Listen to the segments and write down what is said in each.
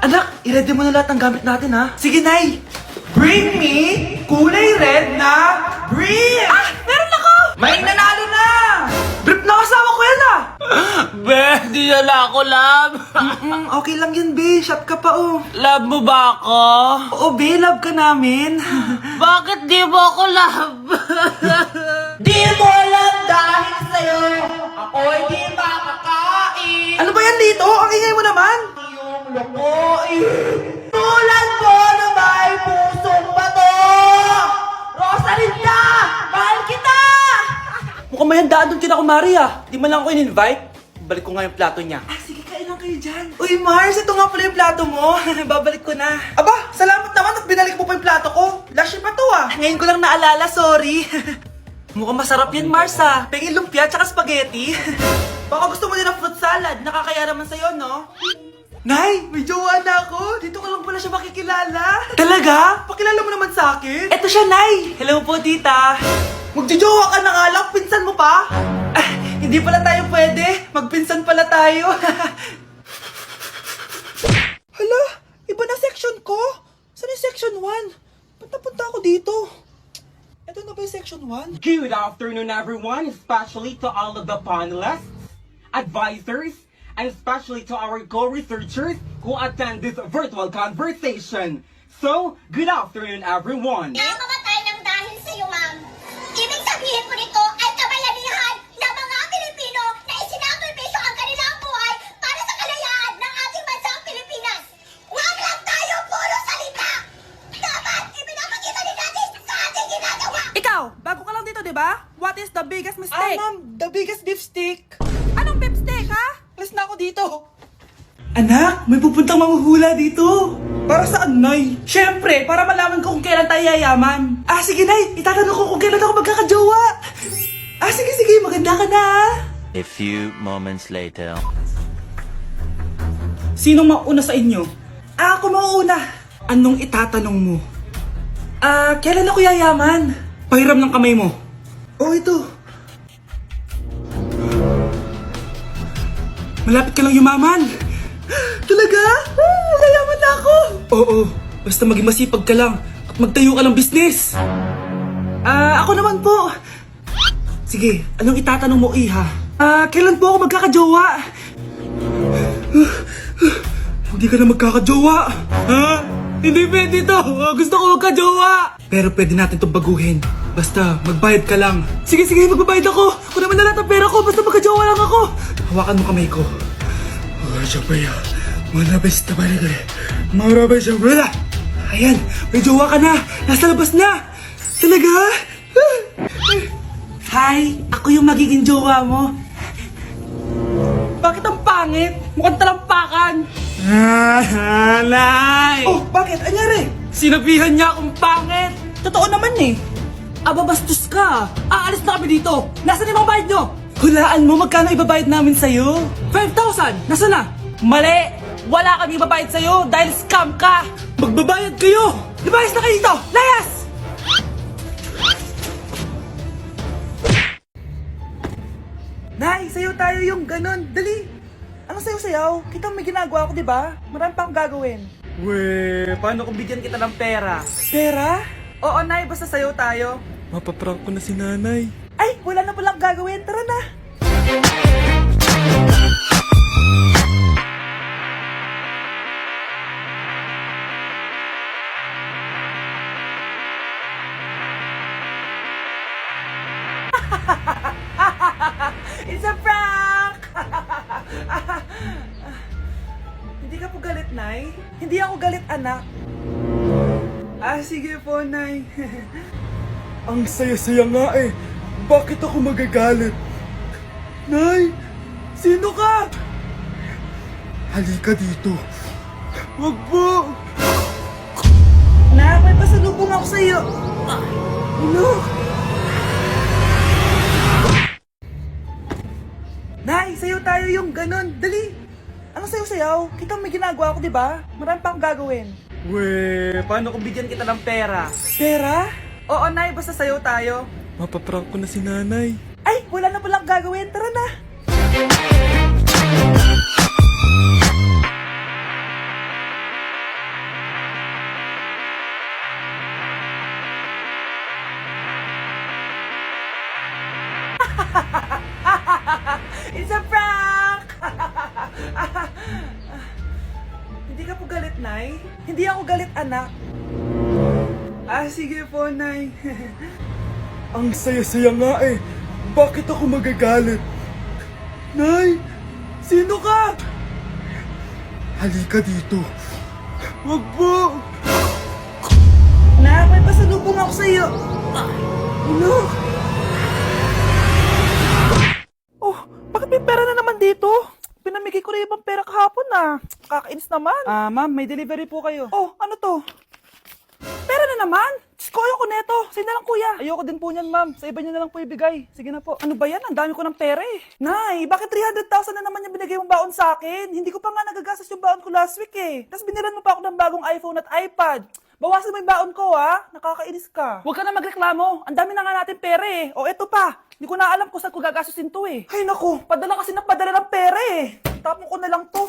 Anak, i-ready mo na lahat ng gamit natin, ha? Sige, Nay! Bring me kulay red na brief! Ah! Meron ako! May nanalo na! Brief na kasama ko yan, ah! Be, di na ako love. Okay lang yun, be. Shop ka pa, oh. Love mo ba ako? Oo, be. Love ka namin. Bakit di mo ako love? Di mo alam dahil sa'yo ako'y di makakain. Ano ba yan dito? Ang ingay mo naman. Yung lokoin. Tulad mo na may pusong bato. Rosalinda! Mahal kita! Mukhang may handaan doon kina kumari, ah. Di man lang ako in-invite. Balik ko nga yung plato niya. Ah, sige, kain lang kayo dyan. Uy, Mars, ito nga pala yung plato mo. Babalik ko na. Aba, salamat naman at binalik mo pa yung plato ko. Last year pa to, ah. Ngayon ko lang naalala, sorry. Mukhang masarap yan, Mars, ah. Pengin lumpia tsaka spaghetti. Baka gusto mo din ng fruit salad. Nakakaya naman sa'yo, no? Nay, may jowa na ako. Dito ko lang pala siya makikilala. Talaga? Pakilala mo naman sa akin. Eto siya, Nay. Hello po, tita. Magjojowa ka na nga lang. Pinsan mo pa? Ah, hindi pala tayo pwede. Magpinsan pala tayo. Hala, iba na section ko. Saan yung section 1? Ba't napunta ako dito? Ito na ba yung section 1? Good afternoon, everyone, especially to all of the panelists, advisors, and especially to our co-researchers who attend this virtual conversation. So, good afternoon, everyone. Nakamatay ng dahil sa iyo, ma'am. Ibig sabihin po nito ay kabayanihan ng mga Pilipino na isinakripisyo ang kanilang buhay para sa kalayaan ng ating bansang Pilipinas. Huwag lang tayo puro salita. Dapat ipinapakita din natin sa ating ginagawa. Ikaw, bago ka lang dito, di ba? What is the biggest mistake? Ma'am, the biggest beef stick. Anong beef steak, ha? Alis na ako dito. Anak, may pupuntang manghuhula dito. Para saan, Nay? Siyempre, para malaman ko kung kailan tayo yayaman. Ah, sige, Nay. Itatanong ko kung kailan ako magkakajowa. Ah, sige, maganda ka na. A few moments later. Sinong mauna sa inyo? Ah, ako mauna. Anong itatanong mo? Ah, kailan ako yayaman? Pahiram ng kamay mo. Oh, ito. Malapit ka lang yumaman. Talaga? Yayaman na ako. Oo, basta maging masipag ka lang at magtayo ka ng business. Ah, ako naman po. Sige, anong itatanong mo, Iha? Ah, kailan po ako magkakajowa? Hindi ka na magkakajowa. Ha? Hindi pwede to. Gusto ko magkajowa. Pero pwede natin itong baguhin. Basta, magbayad ka lang. Sige, magbabayad ako. Kung naman na lahat ang pera ko, basta magkajowa lang ako. Hawakan mo kamay ko. Ayan, may jowa ka na. Nasa labas na. Talaga? Hi, ako yung magiging jowa mo. Bakit ang pangit? Mukhang talampakan. Nay! Oh, bakit? Anyari? Sinabihan niya akong pangit. Totoo naman eh. Aba, bastos ka. Aalis na kami dito. Nasaan yung mga bayad nyo? Hulaan mo magkano ibabayad namin sa'yo? 5,000! Nasaan na? Mali! Wala kami ibabayad sa'yo dahil scam ka! Magbabayad kayo! Lumayas na kayo dito! Layas! Nay, sayo tayo yung ganon. Dali! Ano sayo-sayaw? Kita may ginagawa ko, di ba? Marami pa akong gagawin. Weh, paano kung bigyan kita ng pera? Pera? Oo, Nay, basta sayo tayo. Mapaprank ko na si Nanay. Ay, wala na palang gagawin. Tara na! It's a prank! Hindi ka po galit, Nay? Hindi ako galit, anak. Ah, sige po, Nay. Ang saya-saya nga eh. Bakit ako magagalit? Nay, sino ka? Halika dito. Wag po. Nak, may pasalubong ako sa'yo. Ano? Nay, sayo tayo yung ganon. Dali. Ano sayo-sayaw? Kita may ginagawa ko, di ba? Marami pa akong gagawin. Weh, paano kung bigyan kita ng pera? Pera? Oo, Nay, basta sayo tayo. Mapaprank ko na si Nanay. Ay, wala na palang gagawin. Tara na. It's a prank! Hindi ka po galit, Nay? Hindi ako galit, anak. Sige po, Nay. Ang saya-saya nga eh. Bakit ako magagalit? Nay, sino ka? Halika dito. Wag po. Nak, may pasalubong ako sa'yo. Ano? Oh, bakit may pera na naman dito? Pinamigay ko na ibang pera kahapon Kakainis naman. Ma'am, may delivery po kayo. Oh, ano to? Pera na naman? Diyos ko, ayoko neto. Sa'yo na lang, kuya. Ayoko din po niyan, ma'am. Sa iba niyo na lang po ibigay. Sige na po. Ano ba yan? Ang dami ko ng pera eh. Nay, bakit 300,000 na naman yung binigay mong baon sa akin? Hindi ko pa nga nagagastos yung baon ko last week eh. Tapos binilan mo pa ako ng bagong iPhone at iPad. Bawasan mo yung baon ko Nakakainis ka. Huwag ka na magreklamo. Ang dami na nga natin pera eh. O eto pa. Hindi ko na alam kung saan ko gagastusin to eh. Ay naku, padala kasi ng padala ng pera eh. Tapon ko na lang to.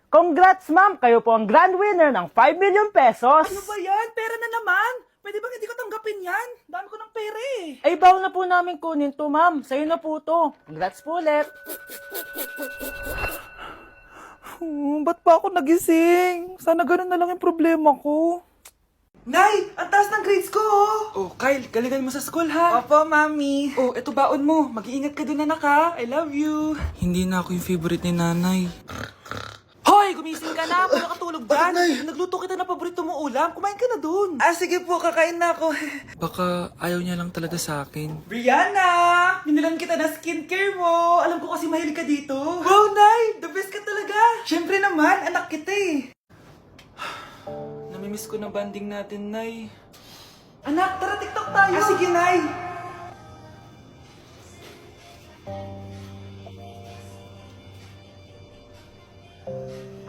Congrats, ma'am! Kayo po ang grand winner ng 5 million pesos! Ano ba yan? Pera na naman. Pwede ba hindi ko tanggapin yan? Dami ko ng pera eh. Ay, bawal na po namin kunin to, ma'am. Sa'yo na po to. Congrats po ulit. Ba't pa ako nagising? Sana ganun na lang yung problema ko. Nay! Ang taas ng grades ko Oh, Kyle, galingan mo sa school ha. Opo, mami. Oh, eto baon mo. Mag-iingat ka dun, anak ha. I love you. Hindi na ako yung favorite ni nanay. Hoy! Gumising ka na! Paano katulog dyan? Nay? Nagluto kita ng paborito mo ulam. Kumain ka na dun. Sige po, kakain na ako. Baka ayaw niya lang talaga sa akin. Brianna! Binilan kita na skincare mo. Alam ko kasi mahilig ka dito. Wow, Nay! The best ka talaga. Siyempre naman, anak kita eh. Namimiss ko na banding natin, Nay. Anak, tara TikTok tayo. Sige, Nay.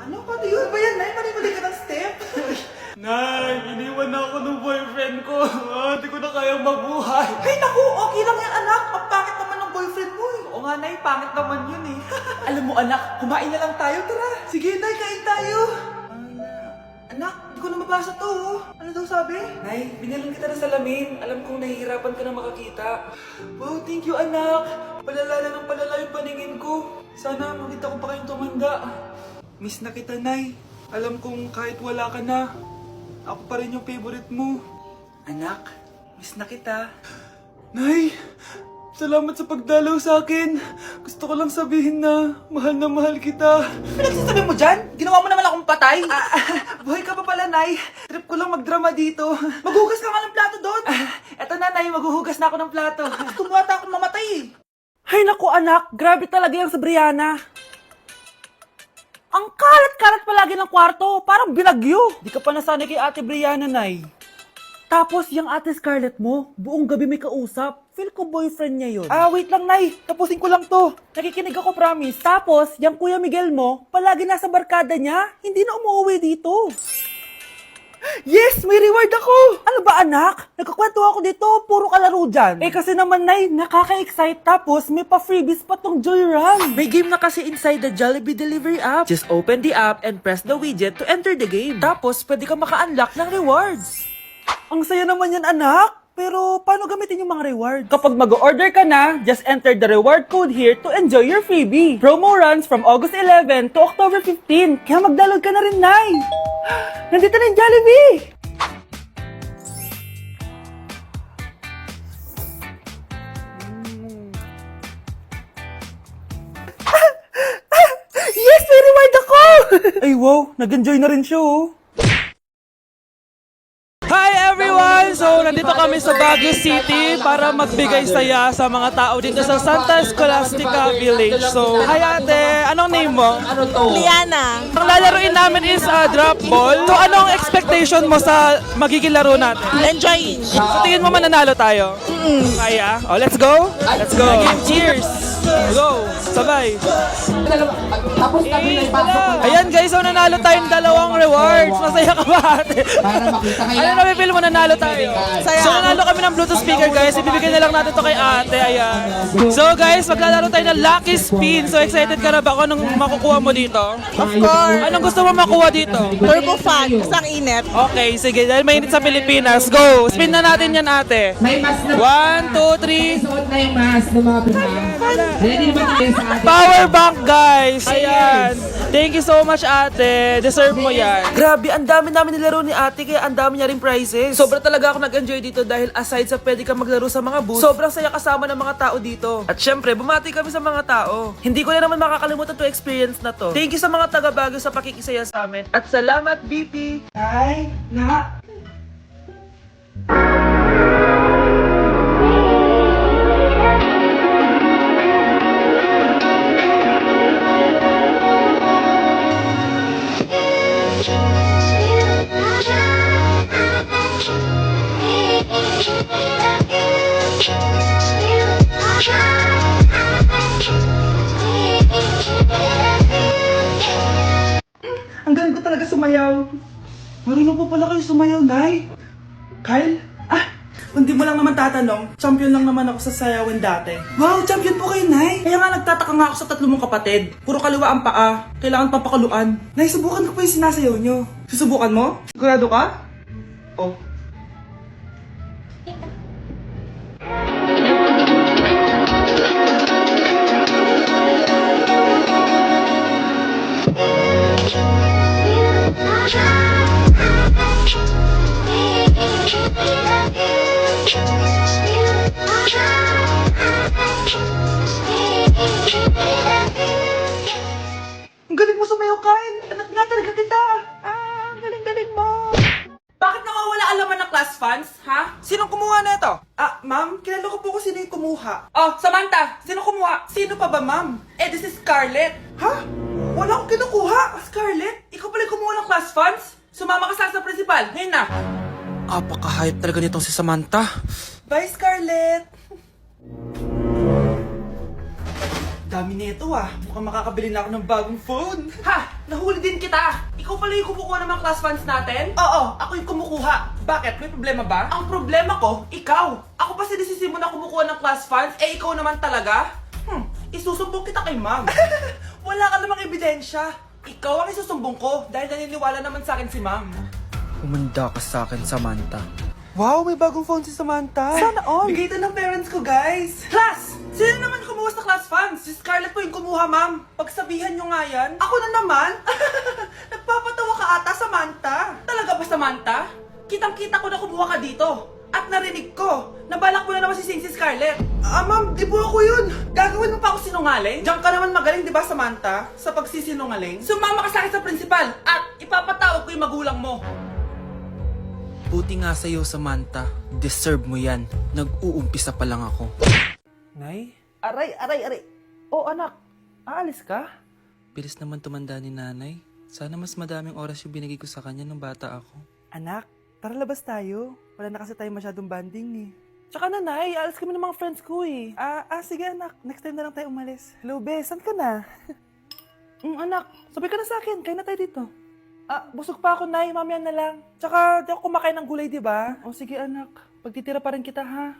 Ano? Paano yun? Ba yan, Nay? Paano yung ka ng step? Nay, iniwan na ako ng boyfriend ko. Hindi ko na kayang mabuhay. Ay, naku! Okay lang yan, anak. Ang pangit naman ng boyfriend mo eh. Oo nga, Nay. Pangit naman yun eh. Alam mo, anak, kumain na lang tayo. Tara. Sige, Nay. Kain tayo. Anak, hindi ko na mabasa to. Ano daw sabi? Nay, binalan kita ng salamin. Alam kong nahihirapan ka na makakita. Wow, thank you, anak. Palala na ng palala yung paningin ko. Sana makita ko pa kayong tumanda. Miss na kita, Nay. Alam kong kahit wala ka na, ako pa rin yung favorite mo. Anak, miss na kita. Nay, salamat sa pagdalaw sa akin. Gusto ko lang sabihin na mahal kita. Pinagsasabi mo dyan? Ginawa mo naman akong patay? Buhay ka pa pala, Nay. Trip ko lang magdrama dito. Maghugas ka nga ng plato doon. Eto na, Nay. Maghuhugas na ako ng plato. Tumata akong mamatay eh. Ay, naku, anak. Grabe talaga yung sa Brianna. Ang kalat-kalat palagi ng kwarto. Parang binagyo. Di ka pa nasanay kay Ate Brianna, Nay. Tapos, yung Ate Scarlett mo, buong gabi may kausap. Feel ko boyfriend niya yun. Wait lang, Nay. Tapusin ko lang to. Nakikinig ako, promise. Tapos, yung Kuya Miguel mo, palagi nasa barkada niya. Hindi na umuwi dito. Yes! May reward ako! Ano ba, anak? Nagkakwento ako dito. Puro kalaro dyan. Kasi naman, Nay, nakaka-excite. Tapos, may pa-freebies pa tong Joy Run. May game na kasi inside the Jollibee Delivery app. Just open the app and press the widget to enter the game. Tapos, pwede ka maka-unlock ng rewards. Ang saya naman yan, anak. Pero, paano gamitin yung mga reward? Kapag mag-order ka na, just enter the reward code here to enjoy your freebie. Promo runs from August 11 to October 15. Kaya mag-download ka na rin, Nay. Nandito na yung Jollibee! Yes! May reward ako! Ay, wow. Nag-enjoy na rin siya, oh. Hi everyone! So, nandito kami sa Baguio City para magbigay saya sa mga tao dito sa Santa Scholastica Village. So, hi ate! Anong name mo? Liana. Ang lalaroin namin is drop ball. So, anong expectation mo sa magiging laro natin? Enjoying. So, tingin mo mananalo tayo? Kaya? Oh, let's go! Let's go! Cheers! Go! Sabay! Tapos kami na ipasok ko lang. Ayan guys, so nanalo tayong dalawang rewards. Masaya ka ba ate? Para makita kayo. Ano na feel mo nanalo tayo? So nanalo kami ng Bluetooth speaker guys. Ibibigay na lang natin to kay ate. Ayan. So guys, maglalaro tayo ng Lucky Spin. So excited ka na ba kung anong makukuha mo dito? Of course. Anong gusto mo makuha dito? Turbo fan. Isang init. Okay, sige. Dahil mainit sa Pilipinas. Go! Spin na natin yan ate. May mas na 1, 2, 3. suot na yung mask ng mga pinang. Ready naman kayo sa atin. Power bank guys! Ayan! Thank you so much ate! Deserve mo yan! Grabe, ang dami namin nilaro ni ate kaya ang dami niya rin prizes. Sobra talaga ako nag-enjoy dito dahil aside sa pwede ka maglaro sa mga booths, sobrang saya kasama ng mga tao dito. At syempre, bumati kami sa mga tao. Hindi ko na naman makakalimutan to experience na to. Thank you sa mga taga Baguio sa pakikisaya sa amin. At salamat, BP! Ay, na! Ang galing ko talaga sumayaw. Marunong po pala kayo sumayaw, Nay. Kyle? Kung di mo lang naman tatanong, champion lang naman ako sa sayawan dati. Wow, champion po kayo, Nay. Kaya nga nagtataka nga ako sa tatlo mong kapatid. Puro kaliwa ang paa. Kailangan papakaluan. Nay, subukan ko pa yung sinasayaw nyo. Susubukan mo? Sigurado ka? Oh. Ang galing mo sumayaw, Kyle. Anak nga talaga kita. Ang galing-galing mo. Bakit nakawala alaman ng class funds, ha? Sinong kumuha na ito? Ma'am, kilala ko po kung sino yung kumuha. Oh, Samantha, sino kumuha? Sino pa ba, ma'am? This is Scarlett. Ha? Wala akong kinukuha. Scarlett? Ikaw pala yung kumuha ng class funds? Sumama ka sa principal. Ngayon na. Apaka-hype talaga nitong si Samantha. Bye, Scarlett. Dami nito Mukhang makakabili na ako ng bagong phone. Ha! Nahuli din kita! Ikaw pala yung kumukuha ng mga class funds natin? Oo, ako yung kumukuha. Bakit? May problema ba? Ang problema ko, ikaw. Ako pa sinisisi mo na kumukuha ng class funds, ikaw naman talaga? Isusumbong kita kay ma'am. Wala ka namang ebidensya. Ikaw ang isusumbong ko dahil naniniwala naman sa akin si ma'am. Humanda ka sa akin, Samantha. Wow, may bagong phone si Samantha. Sana all. Bigay ito ng parents ko, guys. Class! Sino naman kumuha sa class funds? Si Scarlett po yung kumuha, ma'am. Pagsabihan nyo nga yan. Ako na naman? Nagpapatawa ka ata, Samantha. Talaga ba, Samantha? Kitang-kita ko na kumuha ka dito. At narinig ko, nabalak mo na naman si Scarlett. Ma'am, di po ako yun. Gagawin mo pa ako sinungaling? Diyan ka naman magaling, di ba, Samantha? Sa pagsisinungaling? Sumama ka sa akin sa principal at ipapatawag ko yung magulang mo. Buti nga sa'yo, Samantha. Deserve mo yan. Nag-uumpisa pa lang ako. Nay? Aray! Oh, anak. Aalis ka? Bilis naman tumanda ni nanay. Sana mas madaming oras yung binigay ko sa kanya nung bata ako. Anak, tara labas tayo. Wala na kasi tayo masyadong banding eh. Tsaka nanay, aalis kami ng mga friends ko eh. Sige anak. Next time na lang tayo umalis. Hello, be. Saan ka na? Anak, sabay ka na sa akin. Kain na tayo dito. Busog pa ako, Nay. Mamaya na lang. Tsaka, di ako kumakain ng gulay, di ba? O, sige, anak. Pagtitira pa rin kita, ha?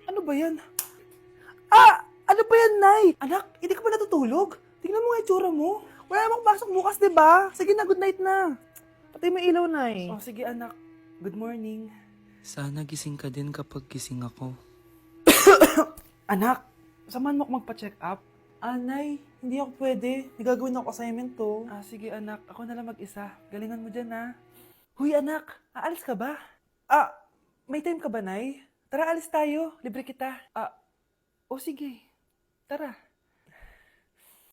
Ano ba yan? Ano ba yan, Nay? Anak, hindi ka ba natutulog? Tingnan mo nga itsura mo. Wala namang pasok bukas, di ba? Sige na, good night na. Patay mo ilaw, Nay. O, sige, anak. Good morning. Sana gising ka din kapag gising ako. Anak, samahan mo ako magpa-check up. Nay, hindi ako pwede. May gagawin ako assignment to. Sige anak, ako na lang mag-isa. Galingan mo dyan ha. Huy anak, aalis ka ba? May time ka ba, Nay? Tara, alis tayo. Libre kita. Sige. Tara.